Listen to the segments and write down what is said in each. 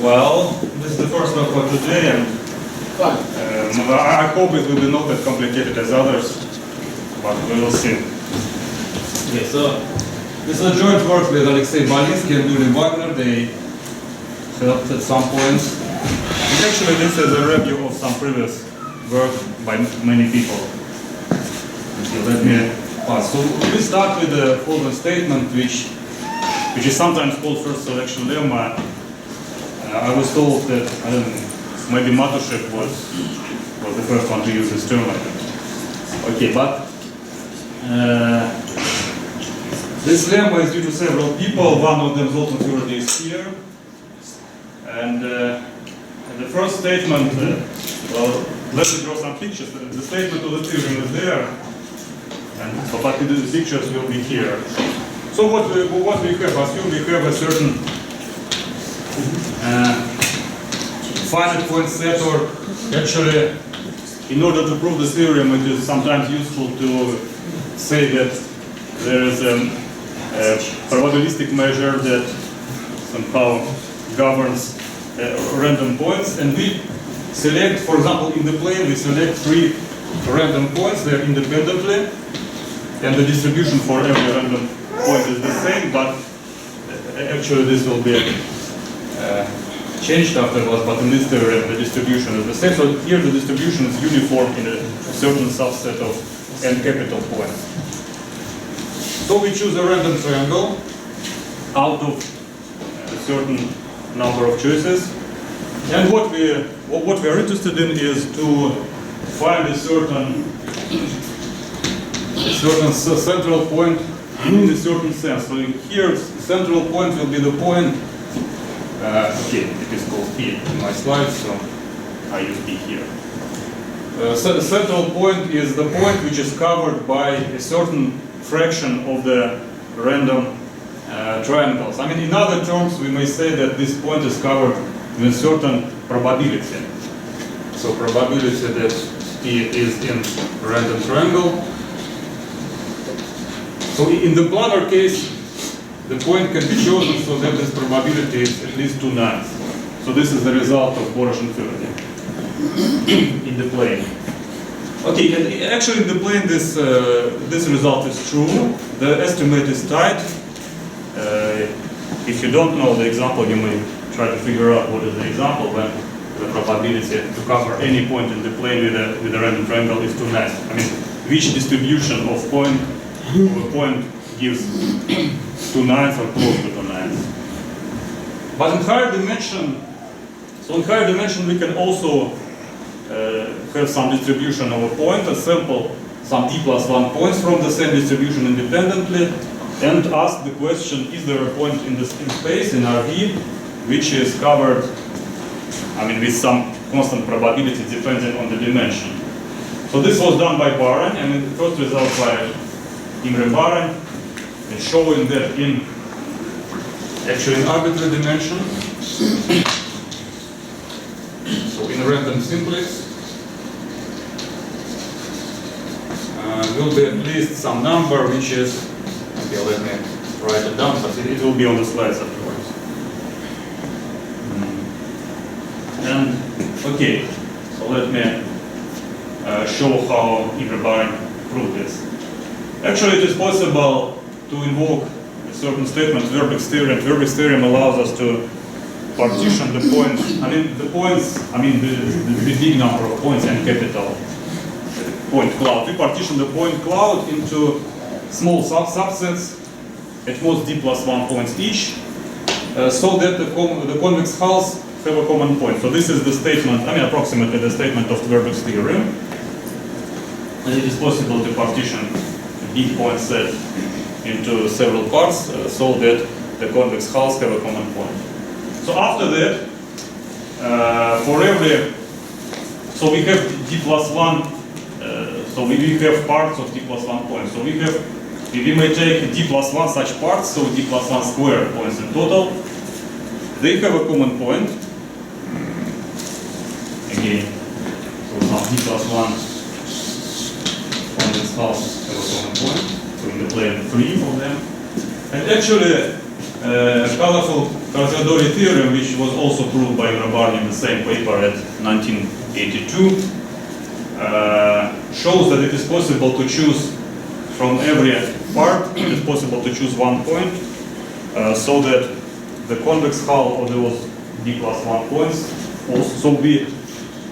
Well, this is the first one for today, and I hope it will be not as complicated as others, but we will see. Okay, so this is a joint work with Alexei Balinsky and Yuri Wagner. They helped at some points. And actually, this is a review of some previous work by many people. Okay, let me pass. So we start with the following statement, which is sometimes called first selection lemma. I was told that, I don't know, maybe Matushev was the first one to use this term. Okay, but this lemma is due to several people. One of them, Zoltan Furdy, is here. And the first statement, well, let me draw some pictures. The statement of the theorem is there, but the pictures will be here. So what we have, assume we have a certain finite point set, or actually, in order to prove the theorem, it is sometimes useful to say that there is a probabilistic measure that somehow governs random points, and we select, for example, in the plane, we select 3 random points, they're independently, and the distribution for every random point is the same, but actually this will be changed afterwards, but in this theorem the distribution is the same. So here the distribution is uniform in a certain subset of n capital points. So we choose a random triangle out of a certain number of choices, and what we are interested in is to find a certain central point in a certain sense. So here central point will be the point. Okay, it is called P in my slides, so I use P here. So the central point is the point which is covered by a certain fraction of the random triangles. I mean, in other terms, we may say that this point is covered with a certain probability. So probability that P is in a random triangle. So in the planar case, the point can be chosen so that this probability is at least 2/9. So this is the result of Borosh and Furdy in the plane. Okay, and actually in the plane this result is true. The estimate is tight. If you don't know the example, you may try to figure out what is the example when the probability to cover any point in the plane with a random triangle is 2/9. I mean, which distribution of a point gives 2/9 or close to 2/9. But in higher dimension, we can also have some distribution of a point, a sample some d+1 points from the same distribution independently, and ask the question: is there a point in space in RV which is covered, I mean, with some constant probability depending on the dimension? So this was done by Baran, and the first result by Imre Baran is showing that in arbitrary dimension, so in random simplex, will be at least some number which is, okay, let me write it down, but it will be on the slides afterwards. And okay, so let me show how Imre Baran proved this. Actually, it is possible to invoke a certain statement, Verbeck's theorem. Verbeck's theorem allows us to partition the points. The big number of points and capital point cloud. We partition the point cloud into small subsets, at most d+1 points each, so that the convex hulls have a common point. So this is the statement, approximately the statement of Verbeck's theorem. And it is possible to partition a big point set into several parts so that the convex hulls have a common point. So after that, for every, so we have d+1, so we have parts of d+1 points. So we may take d+1 such parts, so d+1 square points in total. They have a common point. Again, so now d+1 convex hulls have a common point. So in the plane 3 of them. And actually, colorful Karasev theorem, which was also proved by Grabarny in the same paper at 1982, shows that it is possible to choose from every part, it is possible to choose one point, so that the convex hull of those d plus 1 points, also, so we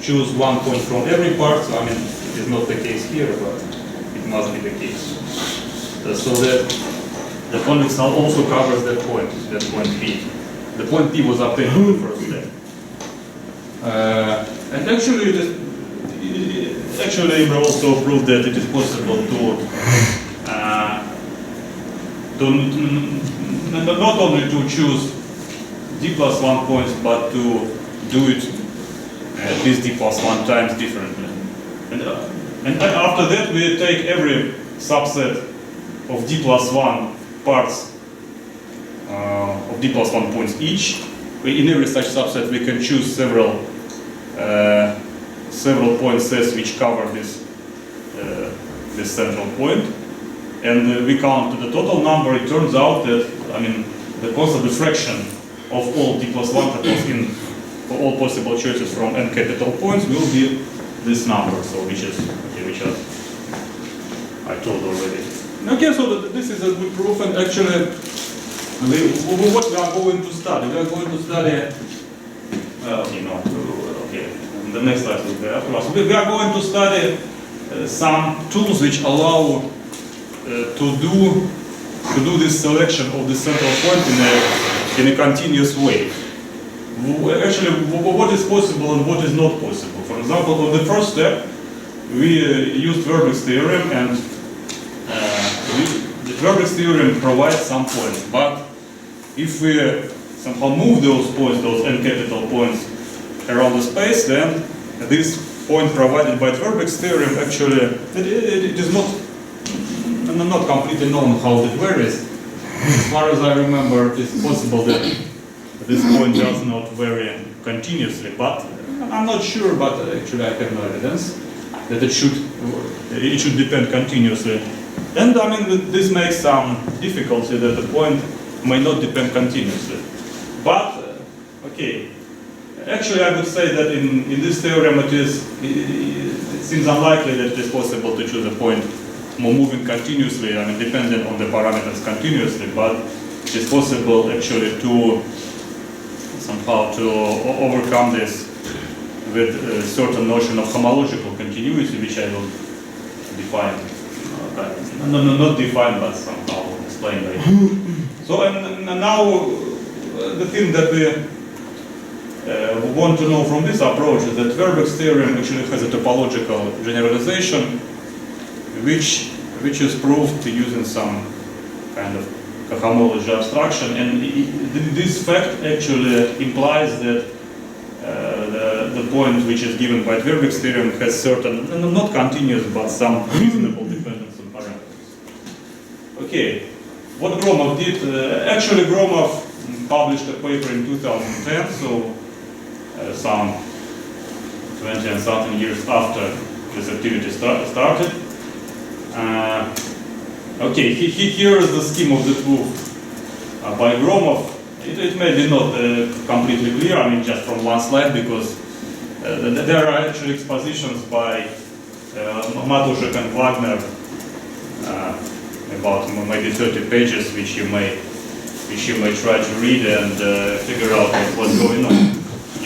choose one point from every part, so I mean, it is not the case here, but it must be the case. So that the convex hull also covers that point P. The point P was obtained in the first step. And actually, we also proved that it is possible not only to choose d plus 1 points, but to do it at least d plus 1 times differently. And after that, we take every subset of d plus 1 parts of d plus 1 points each. In every such subset, we can choose several point sets which cover this central point, and we count the total number. It turns out that, I mean, the constant fraction of all d plus 1 tuples in for all possible choices from n capital points will be this number. So which I told already. Okay, so this is a good proof, and actually, what we are going to study? We are going to study. The next slide will be after us. We are going to study some tools which allow to do this selection of the central point in a continuous way. Actually, what is possible and what is not possible. For example, on the first step, we used Verbeck's theorem, and the Verbeck's theorem provides some points. But if we somehow move those points, those n capital points, around the space, then this point provided by Verbeck's theorem actually it is not completely known how it varies. As far as I remember, it is possible that this point does not vary continuously, but I'm not sure. But actually, I have no evidence that it should depend continuously. And I mean, this makes some difficulty that the point may not depend continuously. But okay. Actually, I would say that in this theorem it seems unlikely that it is possible to choose a point moving continuously, I mean dependent on the parameters continuously, but it is possible actually to somehow to overcome this with a certain notion of homological continuity, which I will define. Not define, but somehow explain later. So, and now the thing that we want to know from this approach is that Verbeck's theorem actually has a topological generalization, which is proved using some kind of cohomology abstraction, and this fact actually implies that the point which is given by Verbeck's theorem has certain, not continuous, but some reasonable dependence on parameters. Okay, what Gromov did, actually Gromov published a paper in 2010, so some 20 and something years after this activity started. Okay, here is the scheme of the proof by Gromov. It may be not completely clear, I mean just from one slide, because there are actually expositions by Matuszek and Wagner, about maybe 30 pages, which you may try to read and figure out what's going on.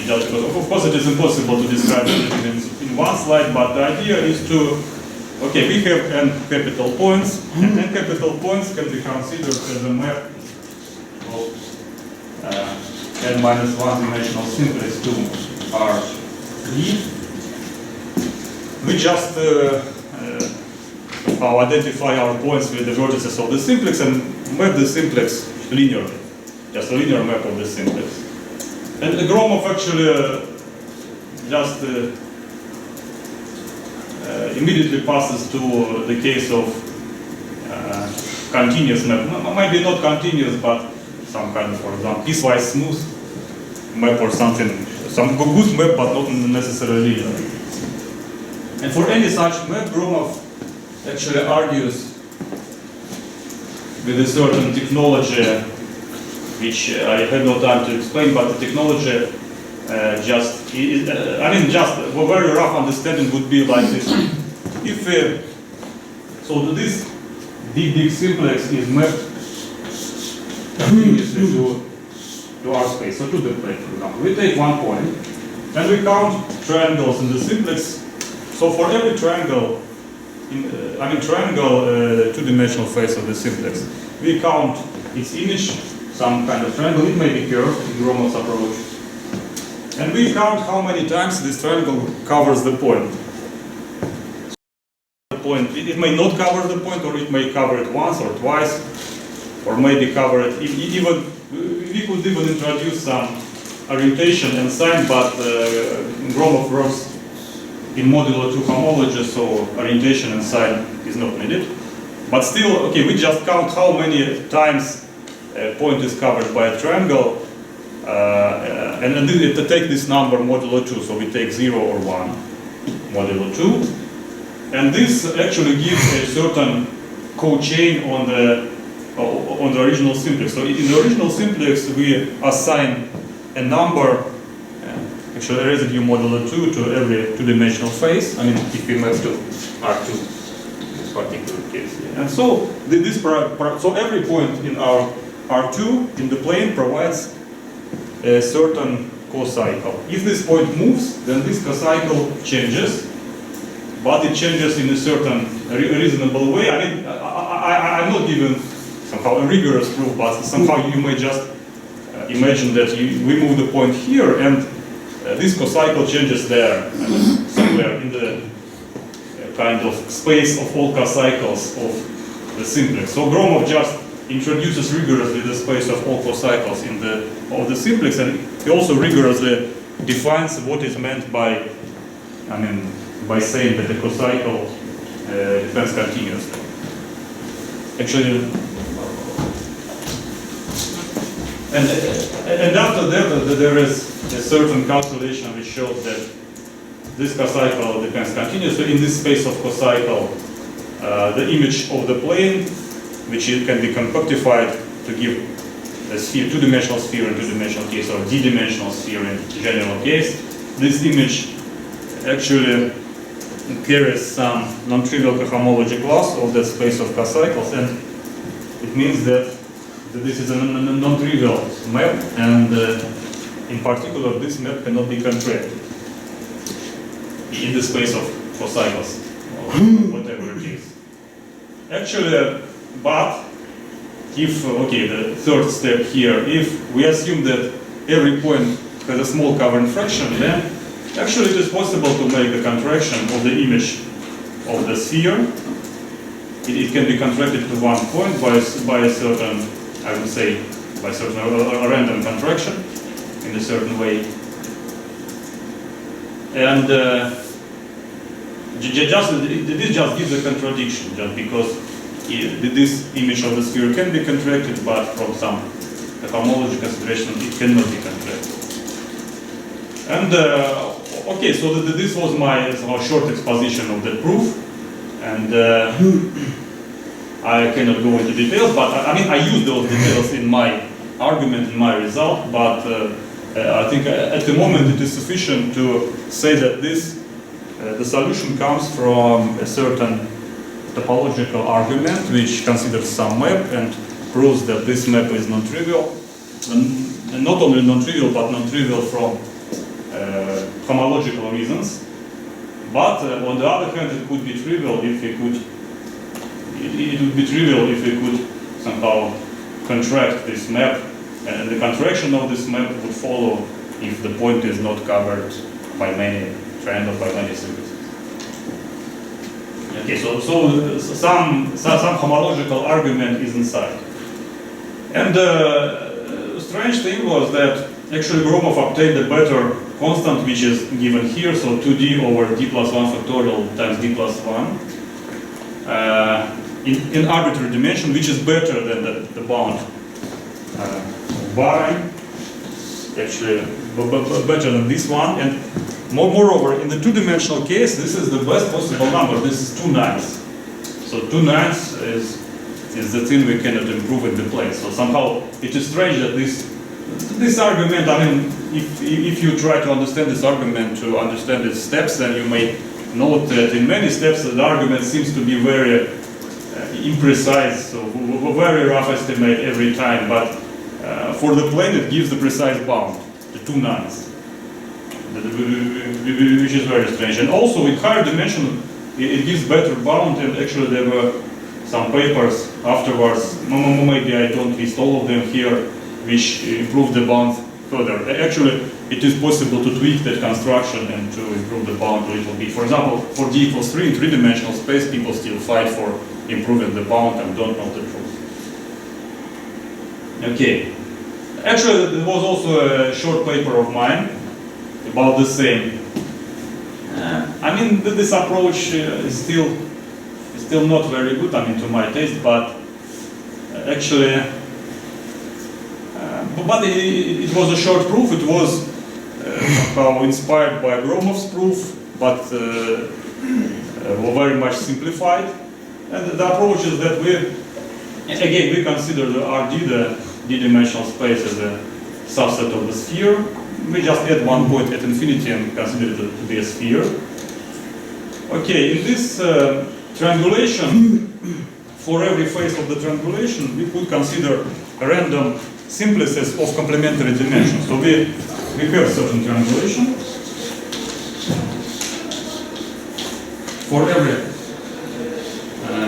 Just because, of course, it is impossible to describe everything in one slide, but the idea is to, okay, we have n capital points, and n capital points can be considered as a map of n minus 1 dimensional simplex to R3. We just identify our points with the vertices of the simplex and map the simplex linearly, just a linear map of the simplex. And Gromov actually just immediately passes to the case of continuous map. Maybe not continuous, but some kind of, for example, piecewise smooth map or something. Some good map, but not necessarily linear. And for any such map, Gromov actually argues with a certain technology which I have no time to explain, but the technology just a very rough understanding would be like this. If so this big simplex is mapped continuously to our space, so to the plane, for example. We take one point, and we count triangles in the simplex. So for every triangle, two-dimensional face of the simplex, we count its image, some kind of triangle. It may be curved in Gromov's approach, and we count how many times this triangle covers the point. It may not cover the point, or it may cover it once or twice, or maybe cover it even. We could even introduce some orientation and sign, but Gromov works in modulo 2 homology, so orientation and sign is not needed. But still, okay, we just count how many times a point is covered by a triangle, and then to take this number modulo 2, so we take 0 or 1 modulo 2. And this actually gives a certain co-chain on the original simplex. So in the original simplex, we assign a number, actually a residue modulo 2 to every two-dimensional face. I mean, if we map to R2 in this particular case. And so so every point in our R2 in the plane provides a certain cocycle. If this point moves, then this cocycle changes. But it changes in a certain reasonable way. I mean, I'm not giving somehow a rigorous proof, but somehow you may just imagine that we move the point here, and this cocycle changes there, somewhere in the kind of space of all cocycles of the simplex. So Gromov just introduces rigorously the space of all cocycles of the simplex, and he also rigorously defines what is meant by, by saying that the cocycle depends continuously. Actually, and after that, there is a certain calculation which shows that this cocycle depends continuously. In this space of cocycle, the image of the plane, which can be compactified to give a sphere, two-dimensional sphere in two-dimensional case, or d-dimensional sphere in general case, this image actually carries some non-trivial cohomology class of the space of cocycles, and it means that this is a non-trivial map, and in particular this map cannot be contracted in the space of cocycles, or whatever it is. Actually, but if, okay, the third step here, if we assume that every point has a small covering fraction, then actually it is possible to make the contraction of the image of the sphere. It can be contracted to one point by a certain, I would say, by certain random contraction in a certain way. And this just gives a contradiction, just because this image of the sphere can be contracted, but from some homology consideration it cannot be contracted. And okay, so this was my short exposition of the proof, and I cannot go into details, but I use those details in my argument, in my result, but I think at the moment it is sufficient to say that the solution comes from a certain topological argument which considers some map and proves that this map is non-trivial, and not only non-trivial, but non-trivial from homological reasons. But on the other hand, it could be trivial if we could. It would be trivial if we could somehow contract this map, and the contraction of this map would follow if the point is not covered by many triangles, by many simplices. Okay, so some homological argument is inside. And the strange thing was that actually Gromov obtained a better constant, which is given here, so 2d over d plus 1 factorial times d plus 1 in arbitrary dimension, which is better than the bound Bahrain, actually better than this one. And moreover, in the two-dimensional case, this is the best possible number. This is 2 nines. So 2 nines is is the thing we cannot improve in the plane. So somehow it is strange that this argument, I mean, if you try to understand this argument, to understand its steps, then you may note that in many steps the argument seems to be very imprecise, so very rough estimate every time, but for the plane it gives the precise bound, the two nines, which is very strange. And also with higher dimension it gives better bound, and actually there were some papers afterwards, maybe I don't list all of them here, which improve the bound further. Actually, it is possible to tweak that construction and to improve the bound a little bit. For example, for d equals 3 in three-dimensional space, people still fight for improving the bound and don't know the truth. Okay. Actually, there was also a short paper of mine about the same. I mean, this approach is still not very good, I mean, to my taste, but actually, but it was a short proof. It was somehow inspired by Gromov's proof, but very much simplified. And the approach is that we consider the RD, the d-dimensional space, as a subset of the sphere. We just add one point at infinity and consider it to be a sphere. Okay, in this triangulation, for every face of the triangulation, we could consider a random simplices of complementary dimensions. So we have certain triangulation. For every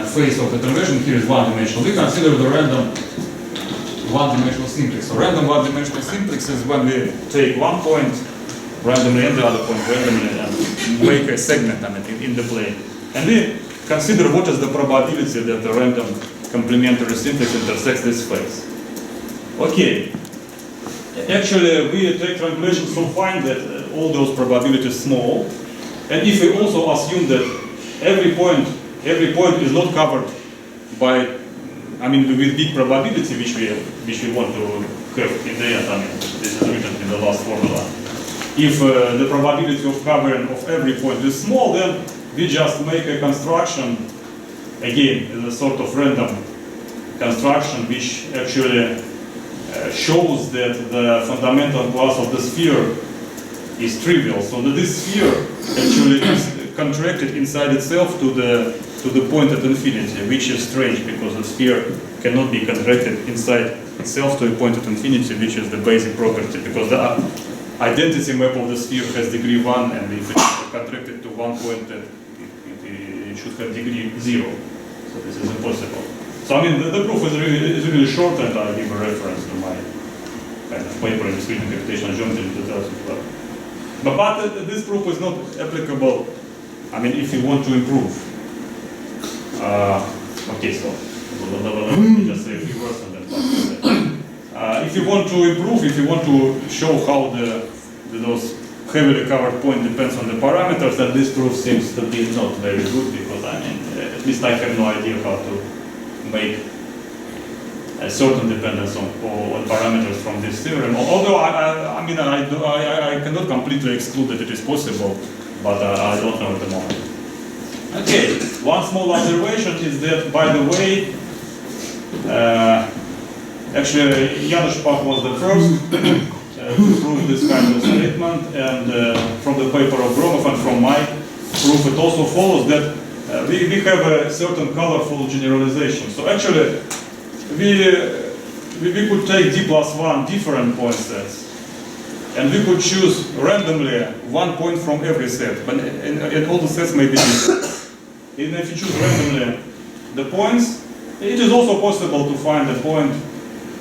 face of the triangulation, here is one-dimensional. We consider the random one-dimensional simplex. So random one-dimensional simplex is when we take one point randomly and the other point randomly and make a segment on it in the plane. And we consider what is the probability that the random complementary simplex intersects this face. Okay, actually we take triangulation so fine that all those probabilities small, and if we also assume that every point is not covered by, I mean, with big probability, which we want to have in the end, I mean, this is written in the last formula. If the probability of covering of every point is small, then we just make a construction, again, as a sort of random construction, which actually shows that the fundamental class of the sphere is trivial, so that this sphere actually is contracted inside itself to the point at infinity, which is strange because the sphere cannot be contracted inside itself to a point at infinity, which is the basic property, because the identity map of the sphere has degree 1, and if it is contracted to one point, that it should have degree 0. So this is impossible. So I mean, the proof is really short, and I give a reference to my kind of paper in discrete computational geometry in 2012. But this proof is not applicable, I mean, if you want to improve. Okay, so let me just say a few words on that. If you want to improve, if you want to show how those heavily covered point depends on the parameters, then this proof seems to be not very good, because I mean, at least I have no idea how to make a certain dependence on parameters from this theorem. Although I mean, I cannot completely exclude that it is possible, but I don't know at the moment. Okay, one small observation is that, by the way, actually Janusz Pach was the first to prove this kind of statement, and from the paper of Gromov and from my proof, it also follows that we have a certain colorful generalization. So actually, we could take d+1 different point sets, and we could choose randomly one point from every set, but and all the sets may be different. And if you choose randomly the points, it is also possible to find a point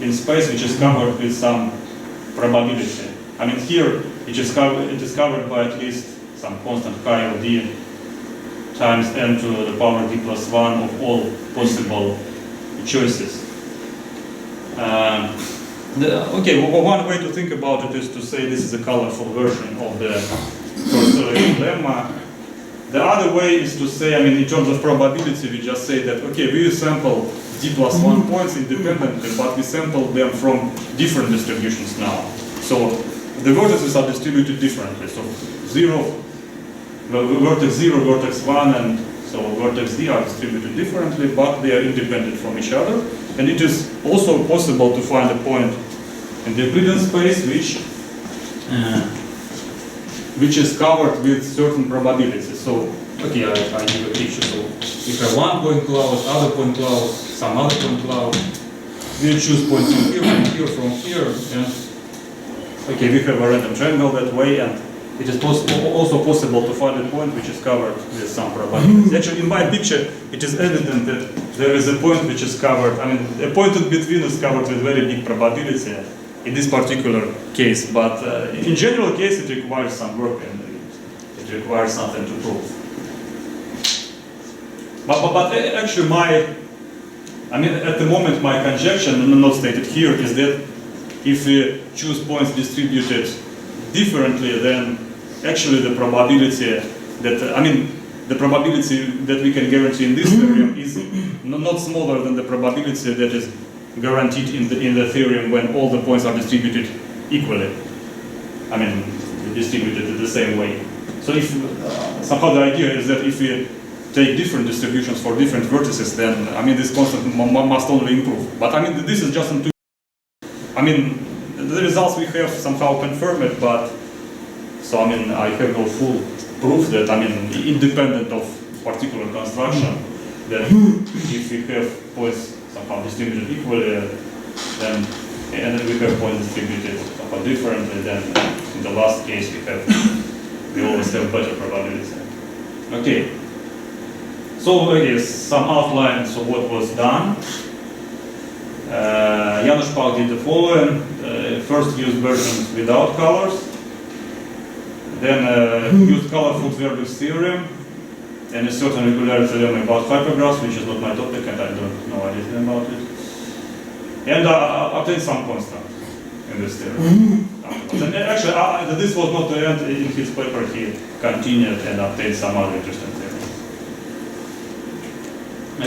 in space which is covered with some probability. I mean, here it is covered by at least some constant chi or d times n to the power d+1 of all possible choices. Okay, one way to think about it is to say this is a colorful version of the first lemma. The other way is to say, I mean, in terms of probability, we just say that, okay, we sample d+1 points independently, but we sample them from different distributions now. So the vertices are distributed differently. So vertex 0, vertex 1, and So vertex D are distributed differently, but they are independent from each other. And it is also possible to find a point in the Euclidean space which is covered with certain probabilities. So, okay, I give a picture. So we have one point cloud, other point cloud, some other point cloud. We choose points from here, from here, and okay, we have a random triangle that way, and it is also possible to find a point which is covered with some probabilities. Actually, in my picture, it is evident that there is a point which is covered, I mean, a point in between is covered with very big probability in this particular case, but in general case, it requires some work and it requires something to prove. But actually, at the moment, my conjecture, not stated here, is that if we choose points distributed differently, then actually the probability that, the probability that we can guarantee in this theorem is not smaller than the probability that is guaranteed in the theorem when all the points are distributed equally. Distributed in the same way. So if somehow the idea is that if we take different distributions for different vertices, then this constant must only improve. But this is just an the results we have somehow confirm it, but so I have no full proof that independent of particular construction, that if we have points somehow distributed equally, then and then we have points distributed somehow differently, then in the last case we always have better probability. Okay. So okay, some outlines of what was done. Janusz Pach did the following. First used versions without colors, then used colorful Zverby's theorem, and a certain regularity theorem about hypergraphs, which is not my topic and I don't know anything about it. And obtained some constant in this theorem. And actually, this was not the end. In his paper, he continued and obtained some other interesting theorems.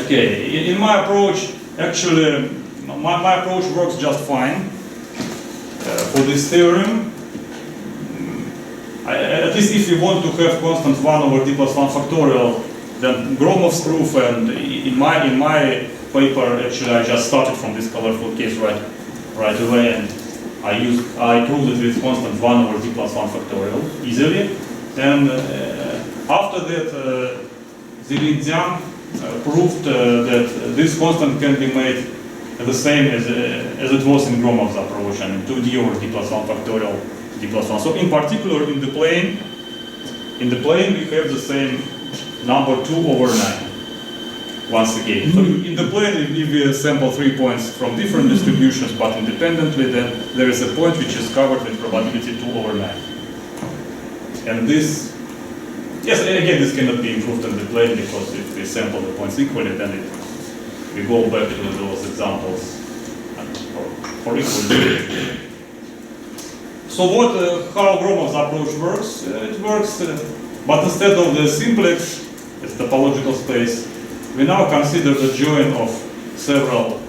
Okay, in my approach, actually, my approach works just fine for this theorem. At least if you want to have constant 1 over d plus 1 factorial, then Gromov's proof, and in my paper, actually, I just started from this colorful case right away, and I proved it with constant 1 over d plus 1 factorial easily. And after that, Zelidzian proved that this constant can be made the same as it was in Gromov's approach, 2d over d plus 1 factorial d plus 1. So in particular, in the plane we have the same number 2 over 9. Once again. So in the plane, if we sample 3 points from different distributions but independently, then there is a point which is covered with probability 2 over 9. And this, yes, again, this cannot be improved in the plane, because if we sample the points equally, then we go back to those examples for equal. So how Gromov's approach works? It works, but instead of the simplex, it's topological space, we now consider the join of several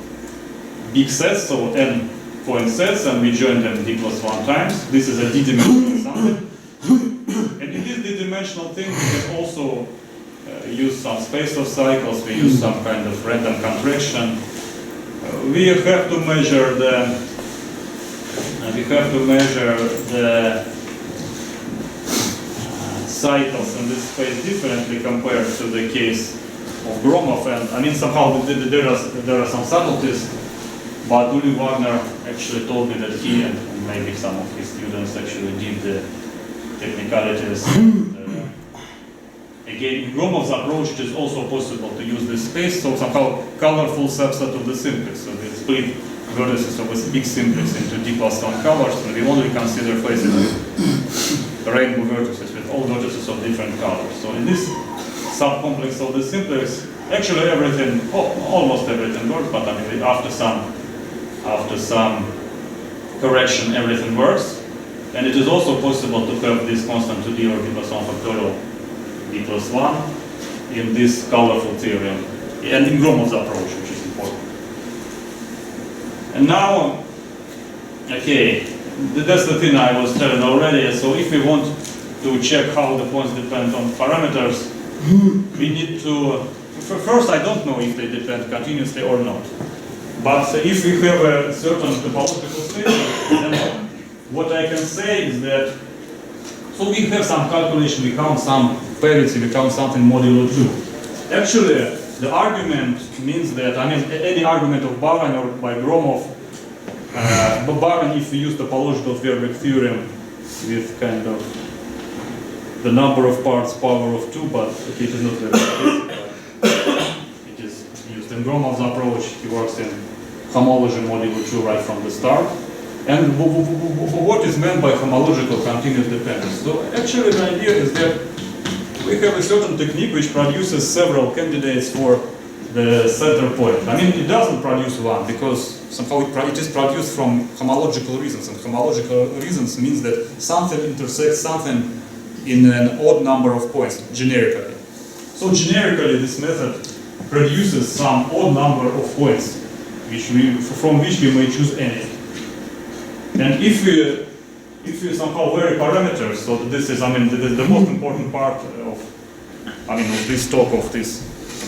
big sets, so n point sets, and we join them d plus 1 times. This is a d-dimensional something. And in this d-dimensional thing, we can also use some space of cycles, we use some kind of random contraction. We have to measure the cycles in this space differently compared to the case of Gromov, and somehow there are some subtleties, but Uli Wagner actually told me that he and maybe some of his students actually did the technicalities. Again, in Gromov's approach, it is also possible to use this space, so somehow colorful subset of the simplex. So we split vertices of a big simplex into d plus 1 colors, and we only consider faces with rainbow vertices, with all vertices of different colors. So in this subcomplex of the simplex, actually everything, almost everything works, but after some correction, everything works. And it is also possible to have this constant 2d or d plus 1 factorial d plus 1 in this colorful theorem, and in Gromov's approach, which is important. And now, okay, that's the thing I was telling already. So if we want to check how the points depend on parameters, we need to, first I don't know if they depend continuously or not. But if we have a certain topological space, then what I can say is that, so we have some calculation, we count some parity, we count something modulo 2. Actually, the argument means that, I mean, any argument of Baran or by Gromov, but Baran, if we use topological Verbeck theorem with kind of the number of parts power of 2, but okay, it is not very basic. It is used in Gromov's approach. He works in homology modulo 2 right from the start. And what is meant by homological continuous dependence? So actually the idea is that we have a certain technique which produces several candidates for the center point. I mean, it doesn't produce one because somehow it is produced from homological reasons, and homological reasons means that something intersects something in an odd number of points, generically. So generically this method produces some odd number of points from which we may choose any. And if we somehow vary parameters, so this is, I mean, the most important part of, I mean, of this talk, of this,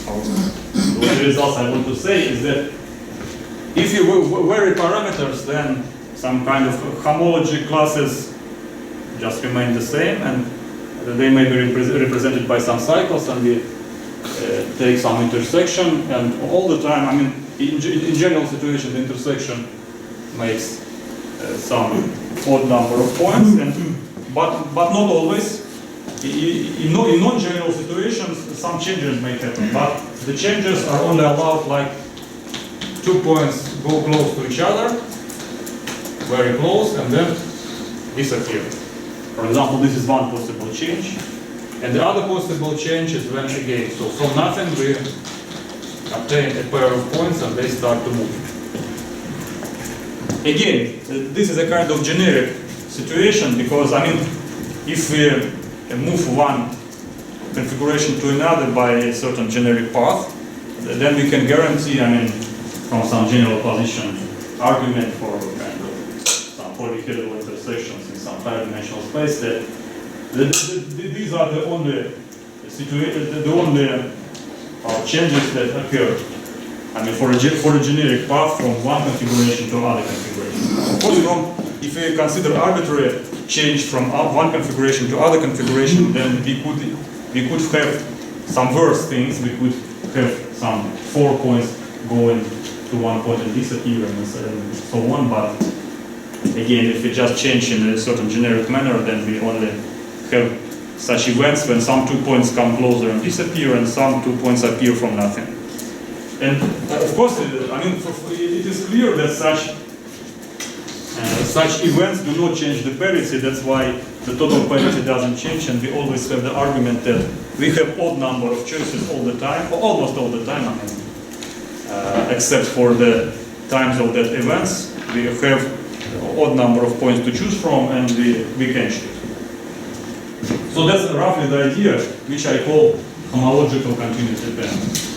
the results I want to say is that if you vary parameters, then some kind of homology classes just remain the same, and they may be represented by some cycles, and we take some intersection, and all the time, I mean, in general situation, the intersection makes some odd number of points, and but not always. In non-general situations, some changes may happen, but the changes are only allowed like 2 points go close to each other, very close, and then disappear. For example, this is one possible change, and the other possible change is when again, so from nothing we obtain a pair of points and they start to move. Again, this is a kind of generic situation because, I mean, if we move one configuration to another by a certain generic path, then we can guarantee, I mean, from some general position argument for kind of some polyhedral intersections in some higher dimensional space that these are the only changes that occur. I mean, for a generic path from one configuration to another configuration. Of course, if we consider arbitrary change from one configuration to other configuration, then we could have some worse things. We could have some 4 points going to one point and disappear and so on. But again, if we just change in a certain generic manner, then we only have such events when some 2 points come closer and disappear, and some 2 points appear from nothing. And of course, I mean, it is clear that such events do not change the parity. That's why the total parity doesn't change, and we always have the argument that we have odd number of choices all the time, or almost all the time, I mean, except for the times of that events. We have odd number of points to choose from, and we can choose. So that's roughly the idea, which I call homological continuous dependence.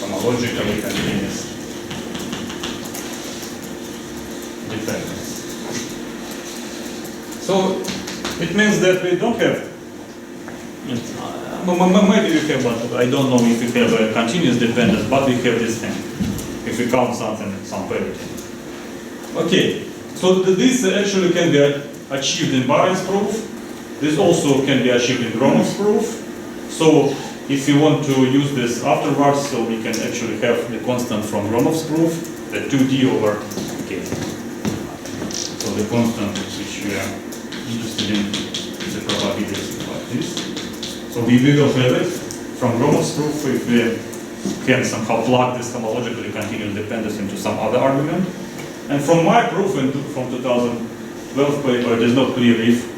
Homologically continuous dependence. So it means that we don't have, maybe we have, but I don't know if we have a continuous dependence, but we have this thing, if we count something, some parity. Okay, so this actually can be achieved in Baran's proof. This also can be achieved in Gromov's proof. So if you want to use this afterwards, so we can actually have the constant from Gromov's proof, the 2D over k. So the constant which we are interested in is the probability like this. So we will have it from Gromov's proof if we can somehow plug this homologically continuous dependence into some other argument. And from my proof from 2012 paper, it is not clear if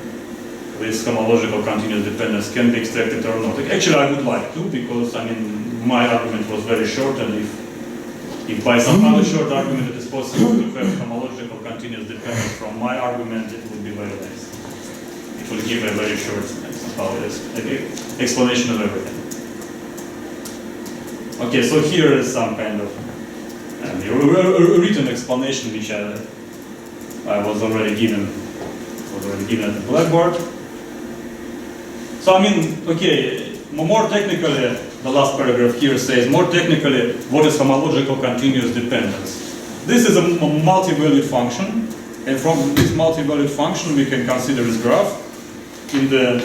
this homological continuous dependence can be extracted or not. Actually, I would like to, because I mean, my argument was very short, and if by some other short argument it is possible to have homological continuous dependence from my argument, it would be very nice. It will give a very short explanation of everything. Okay, so here is some kind of written explanation which I was already given at the blackboard. So I mean, okay, more technically, the last paragraph here says, more technically, what is homological continuous dependence? This is a multi-valued function, and from this multi-valued function we can consider its graph in the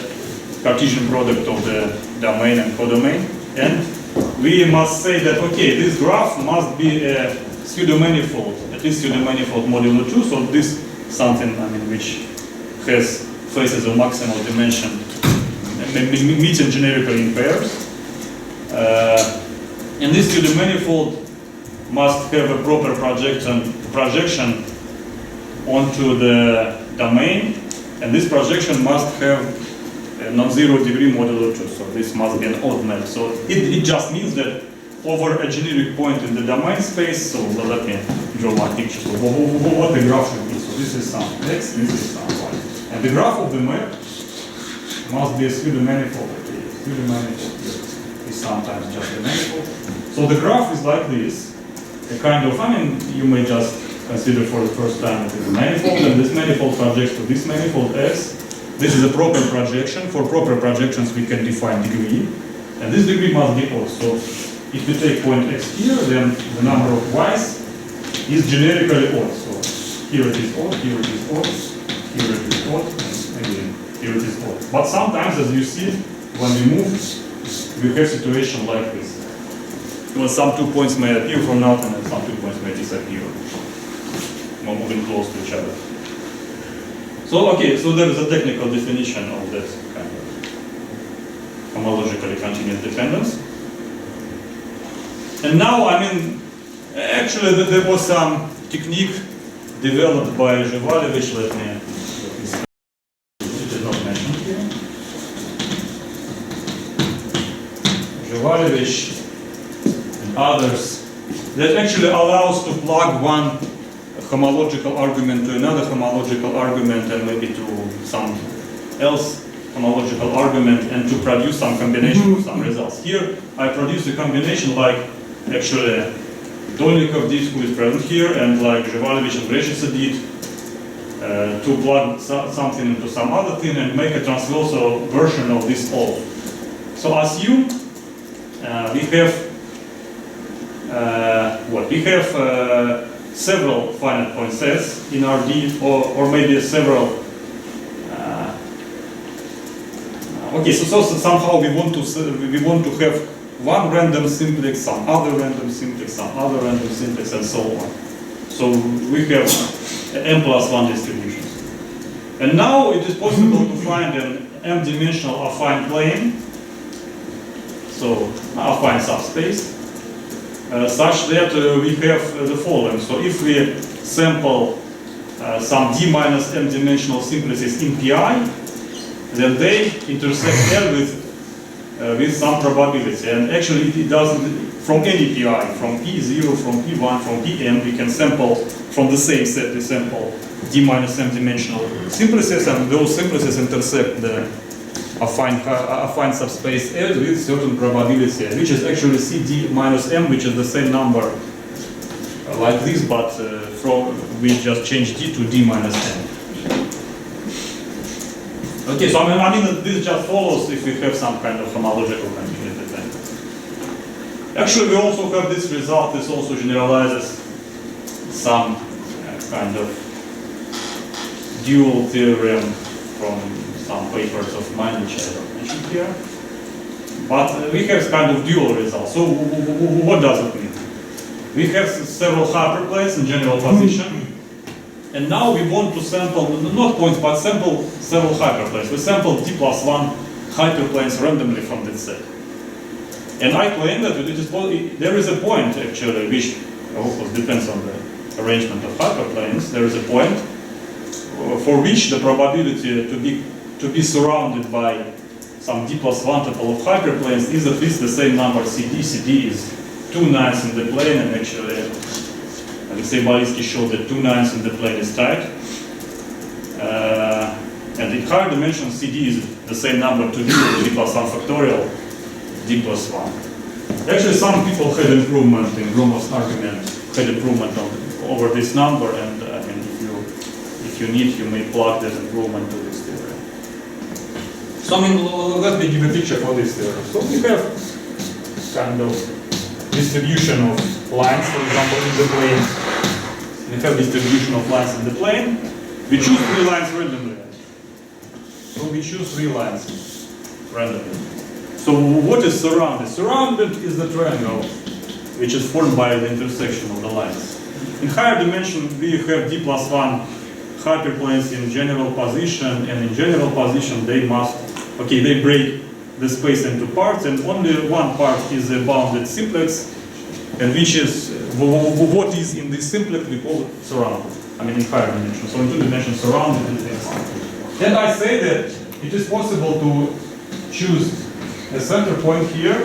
Cartesian product of the domain and codomain. And we must say that, okay, this graph must be a pseudo-manifold, at least pseudo-manifold modulo 2, so this is something, I mean, which has faces of maximal dimension meeting generically in pairs. And this pseudo-manifold must have a proper projection onto the domain, and this projection must have a non-zero degree modulo 2, so this must be an odd map. So it just means that over a generic point in the domain space, so let me draw my picture. So what the graph should be. So this is some x, this is some y. And the graph of the map must be a pseudo-manifold. Pseudo-manifold is sometimes just a manifold. So the graph is like this. A kind of, I mean, you may just consider for the first time it is a manifold, and this manifold projects to this manifold S. This is a proper projection. For proper projections we can define degree, and this degree must be odd. So if we take point x here, then the number of y's is generically odd. So here it is odd, here it is odd, here it is odd, and again, here it is odd. But sometimes, as you see, when we move, we have situation like this. Well, some 2 points may appear from nothing, and some 2 points may disappear while moving close to each other. So, okay, so there is a technical definition of this kind of homologically continuous dependence. And now, I mean, actually there was some technique developed by Zhivalevich, let me it is not mentioned here. Zhivalevich and others, that actually allows to plug one homological argument to another homological argument and maybe to some else homological argument, and to produce some combination of some results. Here I produce a combination like actually Dolnikov did, who is present here, and like Zhivalevich and Breshitsa did, to plug something into some other thing and make a transversal version of this all. So assume we have we have several finite point sets in RD, or maybe several. Okay, so somehow we want to have one random simplex, some other random simplex, some other random simplex, and so on. So we have m+1 distributions. And now it is possible to find an m-dimensional affine plane, so affine subspace, such that we have the following. So if we sample some d minus m-dimensional simplices in Pi, then they intersect L with some probability. And actually it doesn't, from any Pi, from P0, from P1, from Pm, we can sample from the same set, we sample d minus m-dimensional simplices, and those simplices intersect the affine subspace L with certain probability, which is actually CD minus m, which is the same number like this, but we just change d to d minus m. Okay, so I mean this just follows if we have some kind of homological continuous dependence. Actually, we also have this result. This also generalizes some kind of dual theorem from some papers of mine, which I don't mention here. But we have kind of dual results. So what does it mean? We have several hyperplanes in general position. And now we want to sample, not points, but sample several hyperplanes. We sample d+1 hyperplanes randomly from that set. And I claim that it is, there is a point actually, which of course depends on the arrangement of hyperplanes. There is a point for which the probability to be surrounded by some d+1 tuple of hyperplanes is at least the same number CD. CD is 2/9 in the plane, and actually Alexei Balisky showed that 2/9 in the plane is tight. And in higher dimensions, CD is the same number to d+1 factorial, d+1. Actually, some people had improvement in Gromov's argument, had improvement over this number, and I mean, if you need, you may plug that improvement to this theorem. So let me give a picture for this theorem. So we have kind of distribution of lines, for example, in the plane. We have distribution of lines in the plane. We choose 3 lines randomly. So we choose 3 lines randomly. So what is surrounded? Surrounded is the triangle, which is formed by the intersection of the lines. In higher dimension, we have d+1 hyperplanes in general position, and in general position they must, they break the space into parts, and only one part is a bounded simplex, and which is, what is in this simplex we call it surrounded. I mean in higher dimension. So in 2 dimensions surrounded is this. Then I say that it is possible to choose a center point here,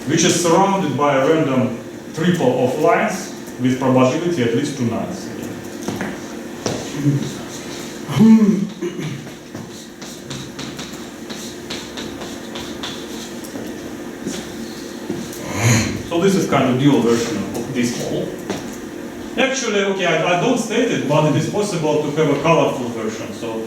which is surrounded by a random triple of lines with probability at least 2 nines. So this is kind of dual version of this whole. Actually, I don't state it, but it is possible to have a colorful version. So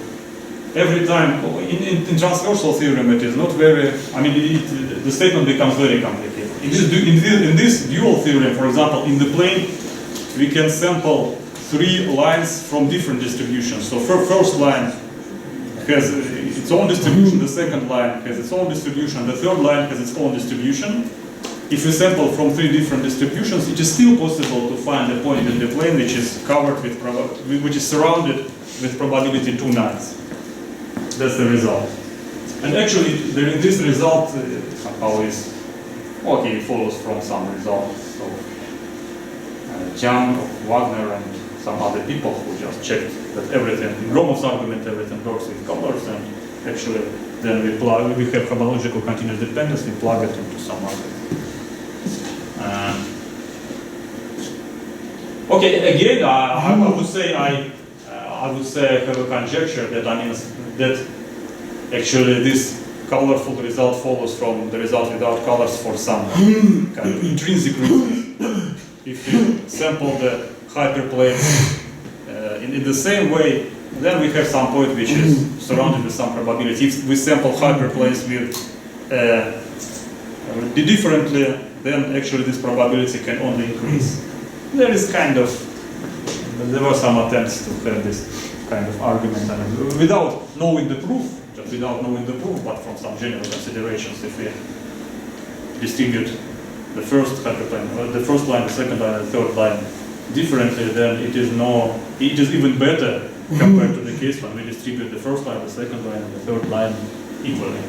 every time, in transversal theorem it is not very, the statement becomes very complicated. In this dual theorem, for example, in the plane, we can sample 3 lines from different distributions. So first line has its own distribution, the second line has its own distribution, the third line has its own distribution. If we sample from 3 different distributions, it is still possible to find a point in the plane which is covered with, which is surrounded with probability 2 nines. That's the result. And actually, this result somehow is, it follows from some results of Jiang, of Wagner, and some other people who just checked that everything, in Gromov's argument, everything works with colors, and actually then we have homological continuous dependence, we plug it into some other. Again, I would say I have a conjecture that that actually this colorful result follows from the result without colors for some kind of intrinsic reason. If we sample the hyperplane in the same way, then we have some point which is surrounded with some probability. If we sample hyperplanes with differently, then actually this probability can only increase. There were some attempts to have this kind of argument, and without knowing the proof, but from some general considerations, if we distribute the first hyperplane, the first line, the second line, and the third line differently, then it is even better compared to the case when we distribute the first line, the second line, and the third line equally.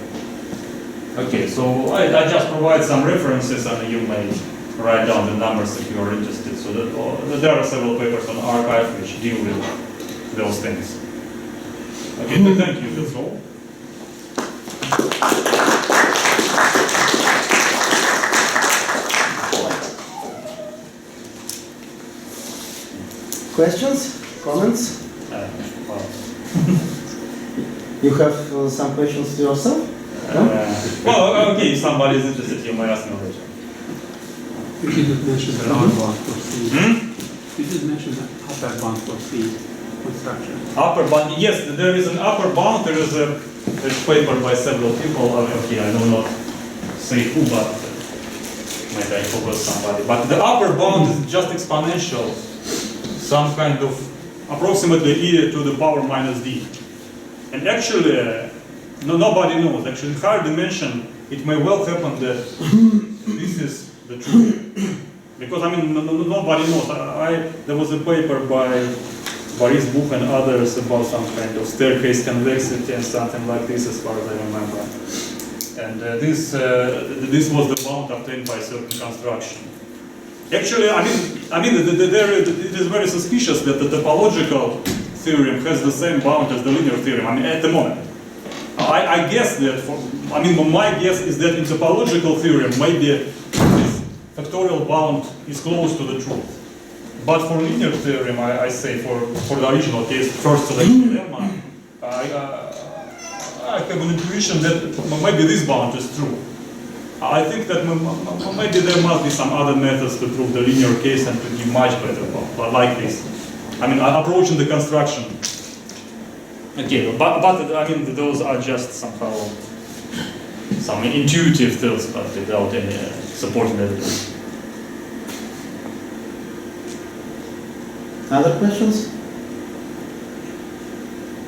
Okay, so I just provide some references, and you may write down the numbers if you are interested. So that there are several papers on arXiv which deal with those things. Okay, thank you, that's all. Questions? Comments? You have some questions to yourself? No? Okay, if somebody is interested, you may ask me later. You didn't mention the lower bound for C. You did mention the upper bound for C construction. Upper bound, yes, there is an upper bound. There is a paper by several people. Okay, I do not say who, but maybe I forgot somebody. But the upper bound is just exponential, some kind of approximately e to the power minus d. And actually, nobody knows. Actually, in higher dimension, it may well happen that this is the truth. Because, nobody knows. There was a paper by Boris Buch and others about some kind of staircase convexity and something like this, as far as I remember. And this was the bound obtained by certain construction. Actually, it is very suspicious that the topological theorem has the same bound as the linear theorem. At the moment, I guess that. My guess is that in topological theorem, maybe this factorial bound is close to the truth. But for linear theorem, I say for the original case, first selection lemma, I have an intuition that maybe this bound is true. I think that maybe there must be some other methods to prove the linear case and to give much better bound, like this. Approaching the construction Okay, but I mean those are just somehow some intuitive thoughts, but without any supporting evidence. Other questions?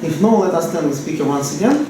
If no, let us thank the speaker once again.